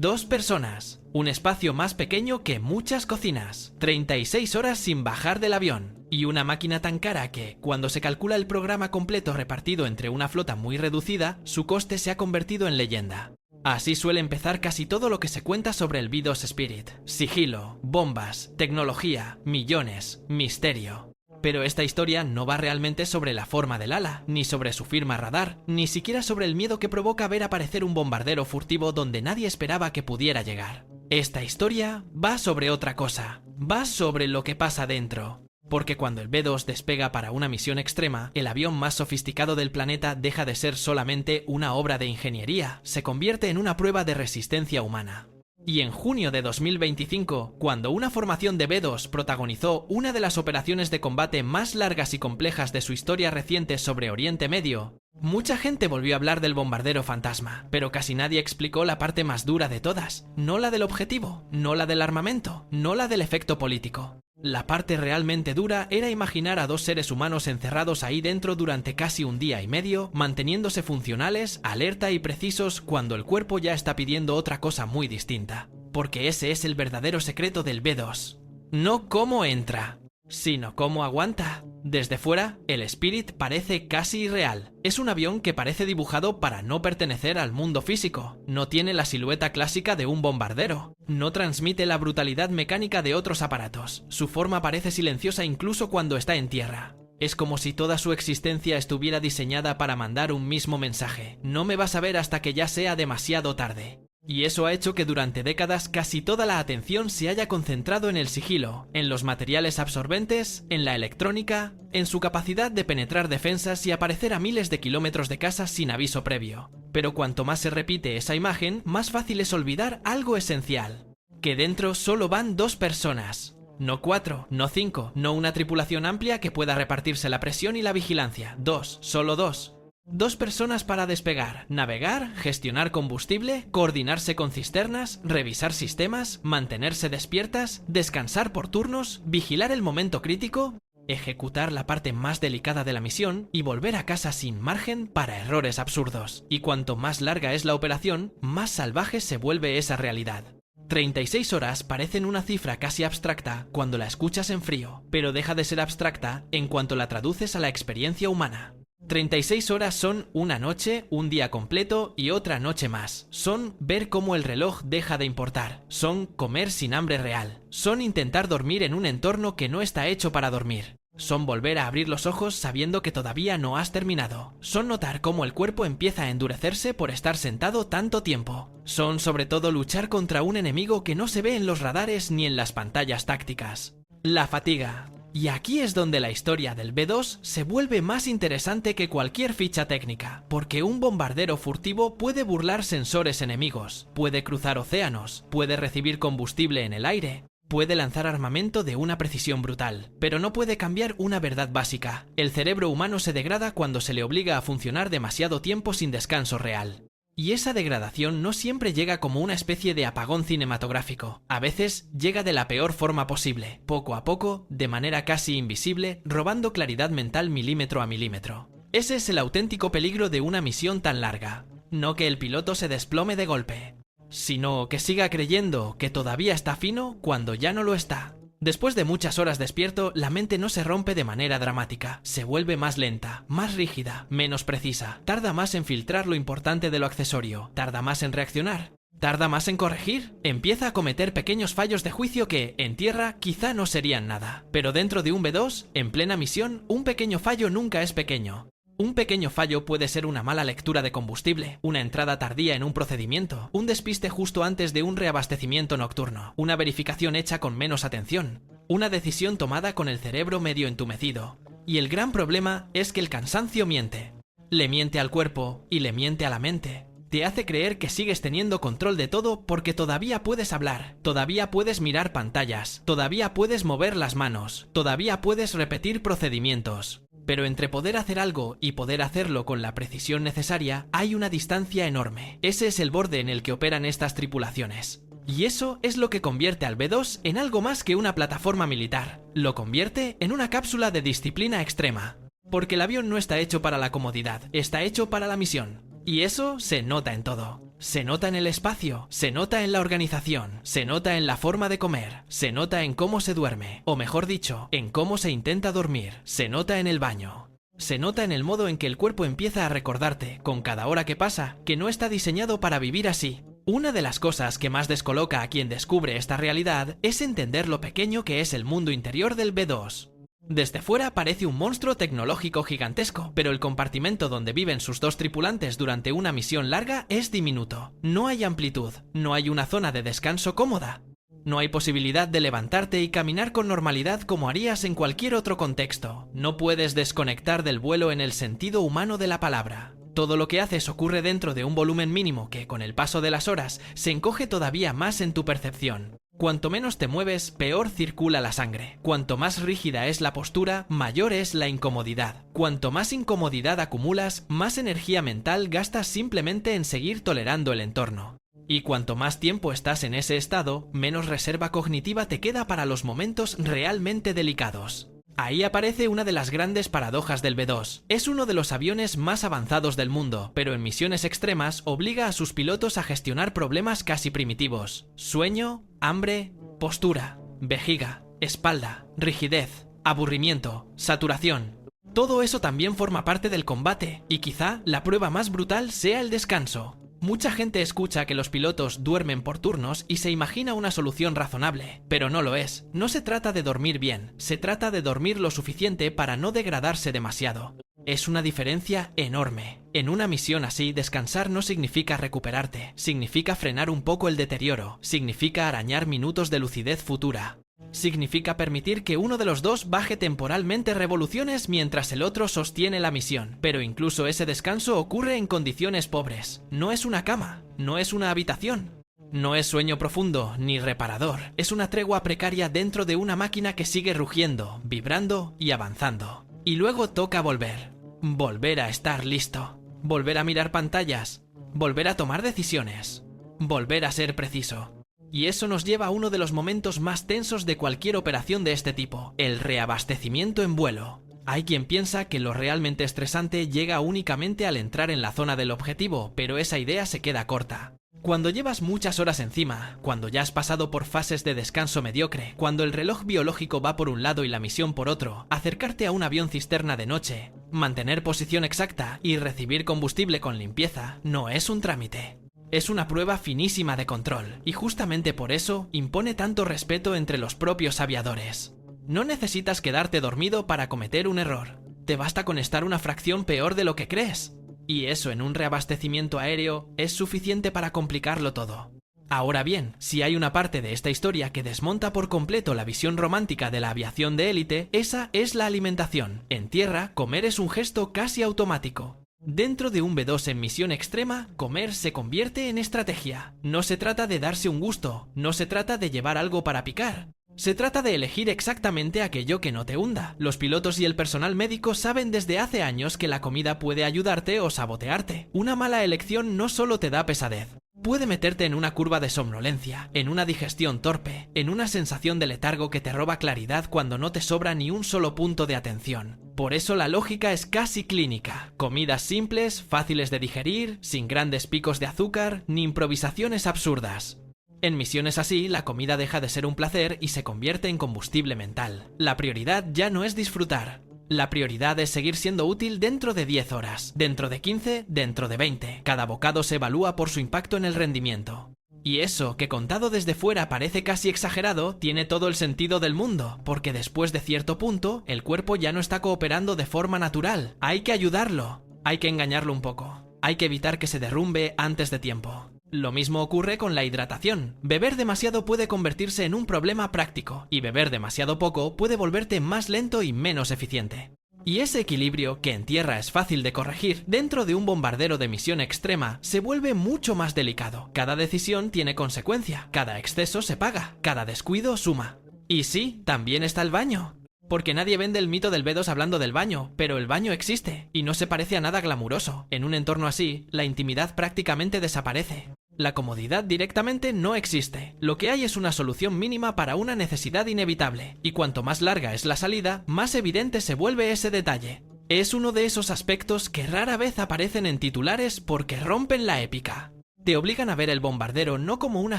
2 personas, un espacio más pequeño que muchas cocinas, 36 horas sin bajar del avión y una máquina tan cara que, cuando se calcula el programa completo repartido entre una flota muy reducida, su coste se ha convertido en leyenda. Así suele empezar casi todo lo que se cuenta sobre el B2 Spirit: sigilo, bombas, tecnología, millones, misterio. Pero esta historia no va realmente sobre la forma del ala, ni sobre su firma radar, ni siquiera sobre el miedo que provoca ver aparecer un bombardero furtivo donde nadie esperaba que pudiera llegar. Esta historia va sobre otra cosa, va sobre lo que pasa dentro. Porque cuando el B2 despega para una misión extrema, el avión más sofisticado del planeta deja de ser solamente una obra de ingeniería, se convierte en una prueba de resistencia humana. Y en junio de 2025, cuando una formación de B2 protagonizó una de las operaciones de combate más largas y complejas de su historia reciente sobre Oriente Medio, mucha gente volvió a hablar del bombardero fantasma, pero casi nadie explicó la parte más dura de todas, no la del objetivo, no la del armamento, no la del efecto político. La parte realmente dura era imaginar a 2 seres humanos encerrados ahí dentro durante casi un día y medio, manteniéndose funcionales, alerta y precisos cuando el cuerpo ya está pidiendo otra cosa muy distinta. Porque ese es el verdadero secreto del B2. No cómo entra, sino cómo aguanta. Desde fuera, el Spirit parece casi irreal. Es un avión que parece dibujado para no pertenecer al mundo físico. No tiene la silueta clásica de un bombardero. No transmite la brutalidad mecánica de otros aparatos. Su forma parece silenciosa incluso cuando está en tierra. Es como si toda su existencia estuviera diseñada para mandar un mismo mensaje: no me vas a ver hasta que ya sea demasiado tarde. Y eso ha hecho que durante décadas casi toda la atención se haya concentrado en el sigilo, en los materiales absorbentes, en la electrónica, en su capacidad de penetrar defensas y aparecer a miles de kilómetros de casa sin aviso previo. Pero cuanto más se repite esa imagen, más fácil es olvidar algo esencial: que dentro solo van 2 personas. No 4, no 5, no una tripulación amplia que pueda repartirse la presión y la vigilancia. 2, solo 2. 2 personas para despegar, navegar, gestionar combustible, coordinarse con cisternas, revisar sistemas, mantenerse despiertas, descansar por turnos, vigilar el momento crítico, ejecutar la parte más delicada de la misión y volver a casa sin margen para errores absurdos. Y cuanto más larga es la operación, más salvaje se vuelve esa realidad. 36 horas parecen una cifra casi abstracta cuando la escuchas en frío, pero deja de ser abstracta en cuanto la traduces a la experiencia humana. 36 horas son una noche, un día completo y otra noche más. Son ver cómo el reloj deja de importar. Son comer sin hambre real. Son intentar dormir en un entorno que no está hecho para dormir. Son volver a abrir los ojos sabiendo que todavía no has terminado. Son notar cómo el cuerpo empieza a endurecerse por estar sentado tanto tiempo. Son sobre todo luchar contra un enemigo que no se ve en los radares ni en las pantallas tácticas: la fatiga. Y aquí es donde la historia del B2 se vuelve más interesante que cualquier ficha técnica, porque un bombardero furtivo puede burlar sensores enemigos, puede cruzar océanos, puede recibir combustible en el aire, puede lanzar armamento de una precisión brutal, pero no puede cambiar una verdad básica: el cerebro humano se degrada cuando se le obliga a funcionar demasiado tiempo sin descanso real. Y esa degradación no siempre llega como una especie de apagón cinematográfico. A veces llega de la peor forma posible, poco a poco, de manera casi invisible, robando claridad mental milímetro a milímetro. Ese es el auténtico peligro de una misión tan larga. No que el piloto se desplome de golpe, sino que siga creyendo que todavía está fino cuando ya no lo está. Después de muchas horas despierto, la mente no se rompe de manera dramática, se vuelve más lenta, más rígida, menos precisa, tarda más en filtrar lo importante de lo accesorio, tarda más en reaccionar, tarda más en corregir, empieza a cometer pequeños fallos de juicio que, en tierra, quizá no serían nada. Pero dentro de un B2, en plena misión, un pequeño fallo nunca es pequeño. Un pequeño fallo puede ser una mala lectura de combustible, una entrada tardía en un procedimiento, un despiste justo antes de un reabastecimiento nocturno, una verificación hecha con menos atención, una decisión tomada con el cerebro medio entumecido. Y el gran problema es que el cansancio miente. Le miente al cuerpo y le miente a la mente. Te hace creer que sigues teniendo control de todo porque todavía puedes hablar, todavía puedes mirar pantallas, todavía puedes mover las manos, todavía puedes repetir procedimientos. Pero entre poder hacer algo y poder hacerlo con la precisión necesaria, hay una distancia enorme. Ese es el borde en el que operan estas tripulaciones. Y eso es lo que convierte al B2 en algo más que una plataforma militar. Lo convierte en una cápsula de disciplina extrema. Porque el avión no está hecho para la comodidad, está hecho para la misión. Y eso se nota en todo. Se nota en el espacio, se nota en la organización, se nota en la forma de comer, se nota en cómo se duerme, o mejor dicho, en cómo se intenta dormir, se nota en el baño. Se nota en el modo en que el cuerpo empieza a recordarte, con cada hora que pasa, que no está diseñado para vivir así. Una de las cosas que más descoloca a quien descubre esta realidad es entender lo pequeño que es el mundo interior del B2. Desde fuera parece un monstruo tecnológico gigantesco, pero el compartimento donde viven sus dos tripulantes durante una misión larga es diminuto. No hay amplitud, no hay una zona de descanso cómoda. No hay posibilidad de levantarte y caminar con normalidad como harías en cualquier otro contexto. No puedes desconectar del vuelo en el sentido humano de la palabra. Todo lo que haces ocurre dentro de un volumen mínimo que, con el paso de las horas, se encoge todavía más en tu percepción. Cuanto menos te mueves, peor circula la sangre. Cuanto más rígida es la postura, mayor es la incomodidad. Cuanto más incomodidad acumulas, más energía mental gastas simplemente en seguir tolerando el entorno. Y cuanto más tiempo estás en ese estado, menos reserva cognitiva te queda para los momentos realmente delicados. Ahí aparece una de las grandes paradojas del B2. Es uno de los aviones más avanzados del mundo, pero en misiones extremas obliga a sus pilotos a gestionar problemas casi primitivos. Sueño, hambre, postura, vejiga, espalda, rigidez, aburrimiento, saturación. Todo eso también forma parte del combate, y quizá la prueba más brutal sea el descanso. Mucha gente escucha que los pilotos duermen por turnos y se imagina una solución razonable, pero no lo es. No se trata de dormir bien, se trata de dormir lo suficiente para no degradarse demasiado. Es una diferencia enorme. En una misión así, descansar no significa recuperarte, significa frenar un poco el deterioro, significa arañar minutos de lucidez futura. Significa permitir que uno de los dos baje temporalmente revoluciones mientras el otro sostiene la misión, pero incluso ese descanso ocurre en condiciones pobres. No es una cama, no es una habitación. No es sueño profundo ni reparador, es una tregua precaria dentro de una máquina que sigue rugiendo, vibrando y avanzando. Y luego toca volver a estar listo, volver a mirar pantallas, volver a tomar decisiones, volver a ser preciso. Y eso nos lleva a uno de los momentos más tensos de cualquier operación de este tipo, el reabastecimiento en vuelo. Hay quien piensa que lo realmente estresante llega únicamente al entrar en la zona del objetivo, pero esa idea se queda corta. Cuando llevas muchas horas encima, cuando ya has pasado por fases de descanso mediocre, cuando el reloj biológico va por un lado y la misión por otro, acercarte a un avión cisterna de noche, mantener posición exacta y recibir combustible con limpieza, no es un trámite. Es una prueba finísima de control, y justamente por eso impone tanto respeto entre los propios aviadores. No necesitas quedarte dormido para cometer un error. Te basta con estar una fracción peor de lo que crees. Y eso en un reabastecimiento aéreo es suficiente para complicarlo todo. Ahora bien, si hay una parte de esta historia que desmonta por completo la visión romántica de la aviación de élite, esa es la alimentación. En tierra, comer es un gesto casi automático. Dentro de un B2 en misión extrema, comer se convierte en estrategia. No se trata de darse un gusto, no se trata de llevar algo para picar. Se trata de elegir exactamente aquello que no te hunda. Los pilotos y el personal médico saben desde hace años que la comida puede ayudarte o sabotearte. Una mala elección no solo te da pesadez. Puede meterte en una curva de somnolencia, en una digestión torpe, en una sensación de letargo que te roba claridad cuando no te sobra ni un solo punto de atención. Por eso la lógica es casi clínica. Comidas simples, fáciles de digerir, sin grandes picos de azúcar, ni improvisaciones absurdas. En misiones así, la comida deja de ser un placer y se convierte en combustible mental. La prioridad ya no es disfrutar. La prioridad es seguir siendo útil dentro de 10 horas, dentro de 15, dentro de 20. Cada bocado se evalúa por su impacto en el rendimiento. Y eso, que contado desde fuera parece casi exagerado, tiene todo el sentido del mundo, porque después de cierto punto, el cuerpo ya no está cooperando de forma natural. Hay que ayudarlo, hay que engañarlo un poco, hay que evitar que se derrumbe antes de tiempo. Lo mismo ocurre con la hidratación. Beber demasiado puede convertirse en un problema práctico, y beber demasiado poco puede volverte más lento y menos eficiente. Y ese equilibrio, que en tierra es fácil de corregir, dentro de un bombardero de misión extrema, se vuelve mucho más delicado. Cada decisión tiene consecuencia, cada exceso se paga, cada descuido suma. Y sí, también está el baño. Porque nadie vende el mito del B2 hablando del baño, pero el baño existe, y no se parece a nada glamuroso. En un entorno así, la intimidad prácticamente desaparece. La comodidad directamente no existe. Lo que hay es una solución mínima para una necesidad inevitable, y cuanto más larga es la salida, más evidente se vuelve ese detalle. Es uno de esos aspectos que rara vez aparecen en titulares porque rompen la épica. Te obligan a ver el bombardero no como una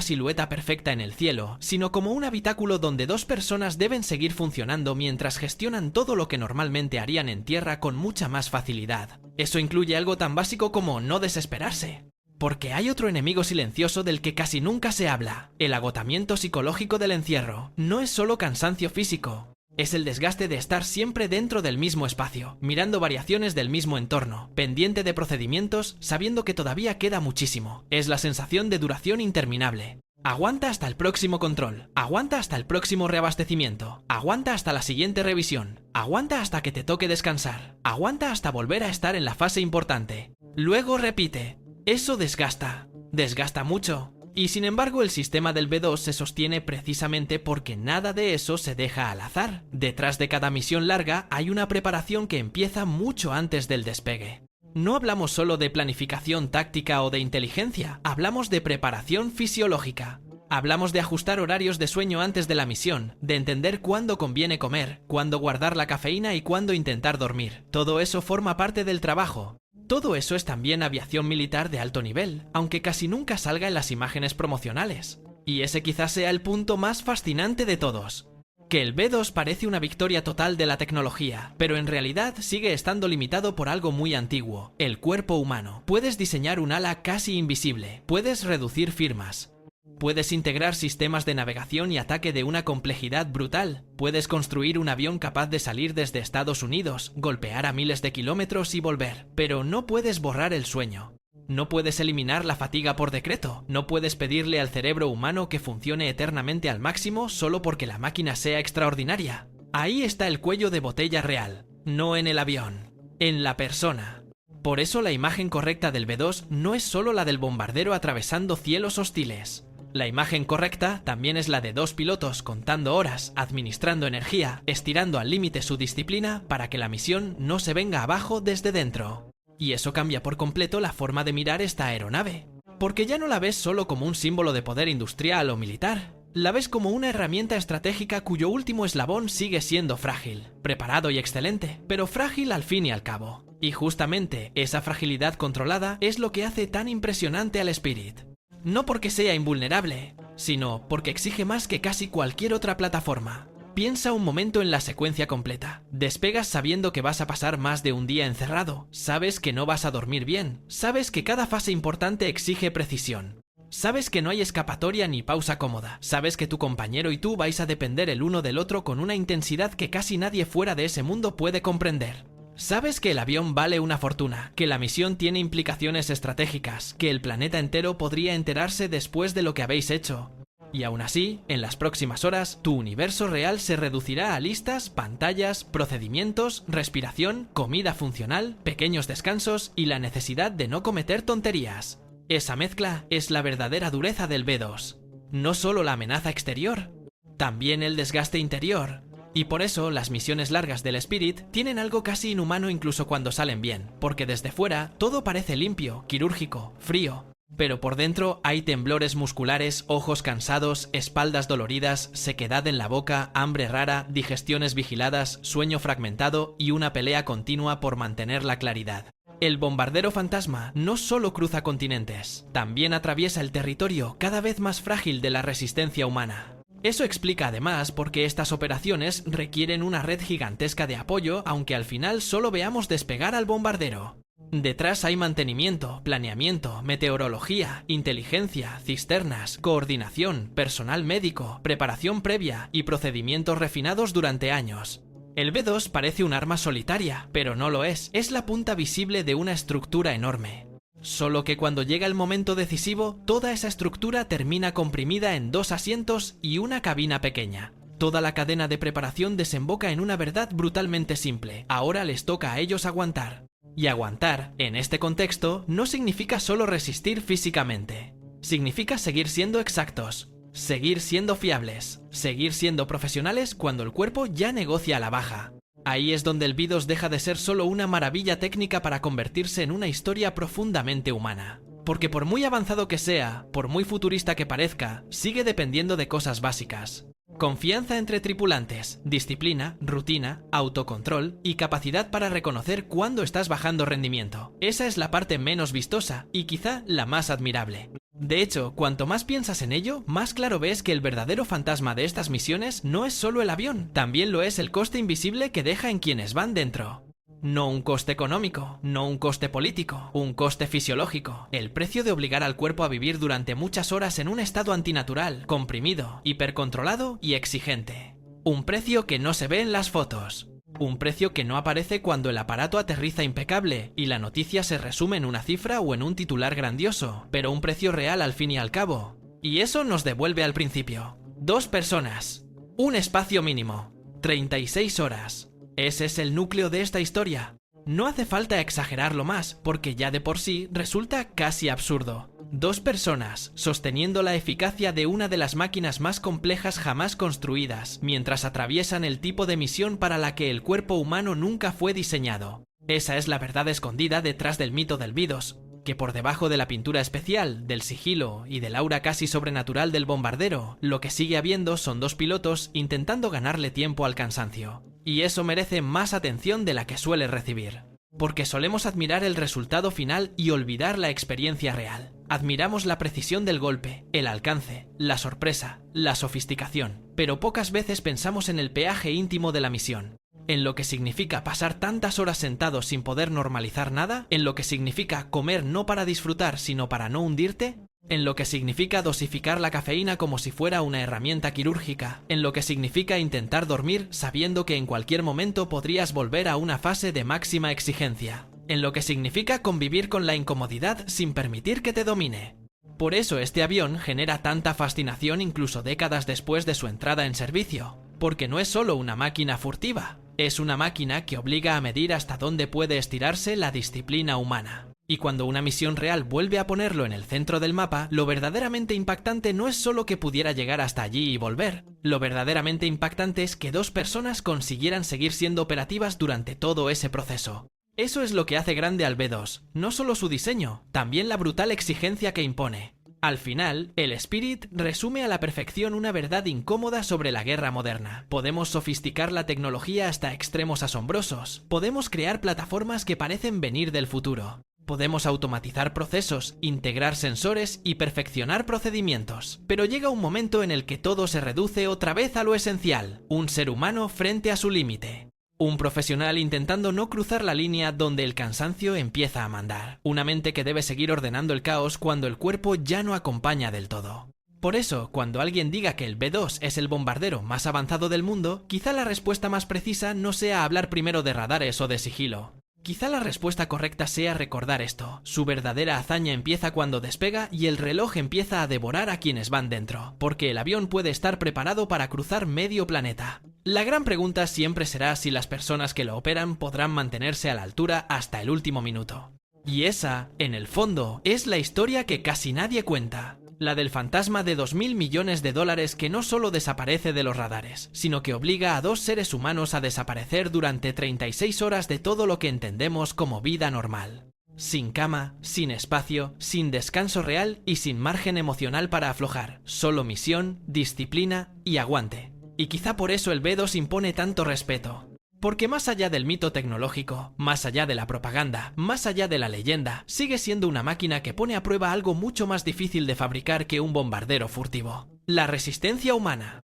silueta perfecta en el cielo, sino como un habitáculo donde dos personas deben seguir funcionando mientras gestionan todo lo que normalmente harían en tierra con mucha más facilidad. Eso incluye algo tan básico como no desesperarse. Porque hay otro enemigo silencioso del que casi nunca se habla. El agotamiento psicológico del encierro. No es solo cansancio físico. Es el desgaste de estar siempre dentro del mismo espacio, mirando variaciones del mismo entorno, pendiente de procedimientos, sabiendo que todavía queda muchísimo. Es la sensación de duración interminable. Aguanta hasta el próximo control, aguanta hasta el próximo reabastecimiento, aguanta hasta la siguiente revisión, aguanta hasta que te toque descansar, aguanta hasta volver a estar en la fase importante. Luego repite. Eso desgasta. Desgasta mucho. Y sin embargo el sistema del B2 se sostiene precisamente porque nada de eso se deja al azar. Detrás de cada misión larga hay una preparación que empieza mucho antes del despegue. No hablamos solo de planificación táctica o de inteligencia, hablamos de preparación fisiológica. Hablamos de ajustar horarios de sueño antes de la misión, de entender cuándo conviene comer, cuándo guardar la cafeína y cuándo intentar dormir. Todo eso forma parte del trabajo. Todo eso es también aviación militar de alto nivel, aunque casi nunca salga en las imágenes promocionales. Y ese quizás sea el punto más fascinante de todos. Que el B2 parece una victoria total de la tecnología, pero en realidad sigue estando limitado por algo muy antiguo, el cuerpo humano. Puedes diseñar un ala casi invisible, puedes reducir firmas. Puedes integrar sistemas de navegación y ataque de una complejidad brutal. Puedes construir un avión capaz de salir desde Estados Unidos, golpear a miles de kilómetros y volver. Pero no puedes borrar el sueño. No puedes eliminar la fatiga por decreto. No puedes pedirle al cerebro humano que funcione eternamente al máximo solo porque la máquina sea extraordinaria. Ahí está el cuello de botella real. No en el avión. En la persona. Por eso la imagen correcta del B2 no es solo la del bombardero atravesando cielos hostiles. La imagen correcta también es la de dos pilotos contando horas, administrando energía, estirando al límite su disciplina para que la misión no se venga abajo desde dentro. Y eso cambia por completo la forma de mirar esta aeronave. Porque ya no la ves solo como un símbolo de poder industrial o militar. La ves como una herramienta estratégica cuyo último eslabón sigue siendo frágil, preparado y excelente, pero frágil al fin y al cabo. Y justamente esa fragilidad controlada es lo que hace tan impresionante al Spirit. No porque sea invulnerable, sino porque exige más que casi cualquier otra plataforma. Piensa un momento en la secuencia completa. Despegas sabiendo que vas a pasar más de un día encerrado. Sabes que no vas a dormir bien. Sabes que cada fase importante exige precisión. Sabes que no hay escapatoria ni pausa cómoda. Sabes que tu compañero y tú vais a depender el uno del otro con una intensidad que casi nadie fuera de ese mundo puede comprender. Sabes que el avión vale una fortuna, que la misión tiene implicaciones estratégicas, que el planeta entero podría enterarse después de lo que habéis hecho. Y aún así, en las próximas horas, tu universo real se reducirá a listas, pantallas, procedimientos, respiración, comida funcional, pequeños descansos y la necesidad de no cometer tonterías. Esa mezcla es la verdadera dureza del B2. No solo la amenaza exterior, también el desgaste interior. Y por eso las misiones largas del Spirit tienen algo casi inhumano incluso cuando salen bien, porque desde fuera todo parece limpio, quirúrgico, frío. Pero por dentro hay temblores musculares, ojos cansados, espaldas doloridas, sequedad en la boca, hambre rara, digestiones vigiladas, sueño fragmentado y una pelea continua por mantener la claridad. El bombardero fantasma no solo cruza continentes, también atraviesa el territorio cada vez más frágil de la resistencia humana. Eso explica además por qué estas operaciones requieren una red gigantesca de apoyo, aunque al final solo veamos despegar al bombardero. Detrás hay mantenimiento, planeamiento, meteorología, inteligencia, cisternas, coordinación, personal médico, preparación previa y procedimientos refinados durante años. El B2 parece un arma solitaria, pero no lo es. Es la punta visible de una estructura enorme. Solo que cuando llega el momento decisivo, toda esa estructura termina comprimida en 2 asientos y una cabina pequeña. Toda la cadena de preparación desemboca en una verdad brutalmente simple. Ahora les toca a ellos aguantar. Y aguantar, en este contexto, no significa solo resistir físicamente. Significa seguir siendo exactos, seguir siendo fiables, seguir siendo profesionales cuando el cuerpo ya negocia a la baja. Ahí es donde el B2 deja de ser solo una maravilla técnica para convertirse en una historia profundamente humana. Porque por muy avanzado que sea, por muy futurista que parezca, sigue dependiendo de cosas básicas. Confianza entre tripulantes, disciplina, rutina, autocontrol y capacidad para reconocer cuándo estás bajando rendimiento. Esa es la parte menos vistosa y quizá la más admirable. De hecho, cuanto más piensas en ello, más claro ves que el verdadero fantasma de estas misiones no es solo el avión, también lo es el coste invisible que deja en quienes van dentro. No un coste económico, no un coste político, un coste fisiológico. El precio de obligar al cuerpo a vivir durante muchas horas en un estado antinatural, comprimido, hipercontrolado y exigente. Un precio que no se ve en las fotos. Un precio que no aparece cuando el aparato aterriza impecable y la noticia se resume en una cifra o en un titular grandioso, pero un precio real al fin y al cabo. Y eso nos devuelve al principio. 2 personas. Un espacio mínimo. 36 horas. Ese es el núcleo de esta historia. No hace falta exagerarlo más, porque ya de por sí resulta casi absurdo. 2 personas sosteniendo la eficacia de una de las máquinas más complejas jamás construidas, mientras atraviesan el tipo de misión para la que el cuerpo humano nunca fue diseñado. Esa es la verdad escondida detrás del mito del B-2, que por debajo de la pintura especial, del sigilo y del aura casi sobrenatural del bombardero, lo que sigue habiendo son 2 pilotos intentando ganarle tiempo al cansancio. Y eso merece más atención de la que suele recibir. Porque solemos admirar el resultado final y olvidar la experiencia real. Admiramos la precisión del golpe, el alcance, la sorpresa, la sofisticación, pero pocas veces pensamos en el peaje íntimo de la misión. En lo que significa pasar tantas horas sentados sin poder normalizar nada, en lo que significa comer no para disfrutar sino para no hundirte, en lo que significa dosificar la cafeína como si fuera una herramienta quirúrgica, en lo que significa intentar dormir sabiendo que en cualquier momento podrías volver a una fase de máxima exigencia, en lo que significa convivir con la incomodidad sin permitir que te domine. Por eso este avión genera tanta fascinación incluso décadas después de su entrada en servicio, porque no es solo una máquina furtiva, es una máquina que obliga a medir hasta dónde puede estirarse la disciplina humana. Y cuando una misión real vuelve a ponerlo en el centro del mapa, lo verdaderamente impactante no es solo que pudiera llegar hasta allí y volver. Lo verdaderamente impactante es que 2 personas consiguieran seguir siendo operativas durante todo ese proceso. Eso es lo que hace grande al B-2, no solo su diseño, también la brutal exigencia que impone. Al final, el Spirit resume a la perfección una verdad incómoda sobre la guerra moderna. Podemos sofisticar la tecnología hasta extremos asombrosos. Podemos crear plataformas que parecen venir del futuro. Podemos automatizar procesos, integrar sensores y perfeccionar procedimientos. Pero llega un momento en el que todo se reduce otra vez a lo esencial, un ser humano frente a su límite. Un profesional intentando no cruzar la línea donde el cansancio empieza a mandar. Una mente que debe seguir ordenando el caos cuando el cuerpo ya no acompaña del todo. Por eso, cuando alguien diga que el B-2 es el bombardero más avanzado del mundo, quizá la respuesta más precisa no sea hablar primero de radares o de sigilo. Quizá la respuesta correcta sea recordar esto. Su verdadera hazaña empieza cuando despega y el reloj empieza a devorar a quienes van dentro, porque el avión puede estar preparado para cruzar medio planeta. La gran pregunta siempre será si las personas que lo operan podrán mantenerse a la altura hasta el último minuto. Y esa, en el fondo, es la historia que casi nadie cuenta. La del fantasma de $2.000 millones que no solo desaparece de los radares, sino que obliga a 2 seres humanos a desaparecer durante 36 horas de todo lo que entendemos como vida normal. Sin cama, sin espacio, sin descanso real y sin margen emocional para aflojar. Solo misión, disciplina y aguante. Y quizá por eso el B-2 impone tanto respeto. Porque más allá del mito tecnológico, más allá de la propaganda, más allá de la leyenda, sigue siendo una máquina que pone a prueba algo mucho más difícil de fabricar que un bombardero furtivo: la resistencia humana.